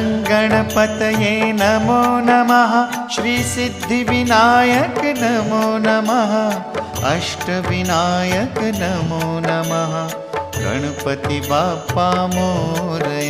गणपतये नमो नमः। श्रीसिद्धिविनायक नमो नमः। अष्टविनायक नमो नमः। गणपति बाप्पा मोरया।